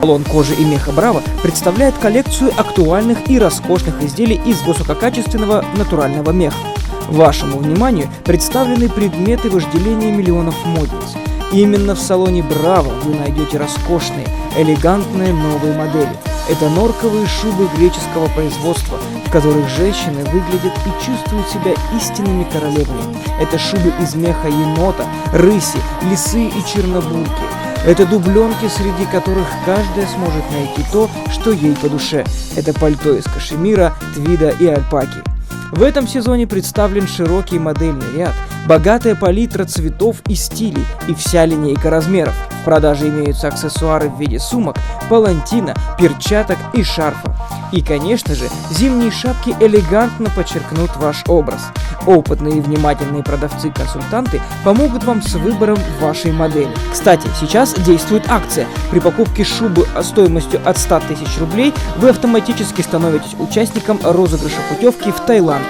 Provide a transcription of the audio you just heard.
Салон кожи и меха Браво представляет коллекцию актуальных и роскошных изделий из высококачественного натурального меха. Вашему вниманию представлены предметы вожделения миллионов модниц. Именно в салоне Браво вы найдете роскошные, элегантные новые модели. Это норковые шубы греческого производства, в которых женщины выглядят и чувствуют себя истинными королевами. Это шубы из меха енота, рыси, лисы и чернобурки. Это дубленки, среди которых каждая сможет найти то, что ей по душе. Это пальто из кашемира, твида и альпаки. В этом сезоне представлен широкий модельный ряд, богатая палитра цветов и стилей и вся линейка размеров. В продаже имеются аксессуары в виде сумок, палантина, перчаток и шарфа. И, конечно же, зимние шапки элегантно подчеркнут ваш образ. Опытные и внимательные продавцы-консультанты помогут вам с выбором вашей модели. Кстати, сейчас действует акция. При покупке шубы стоимостью от 100 000 рублей вы автоматически становитесь участником розыгрыша путевки в Таиланд.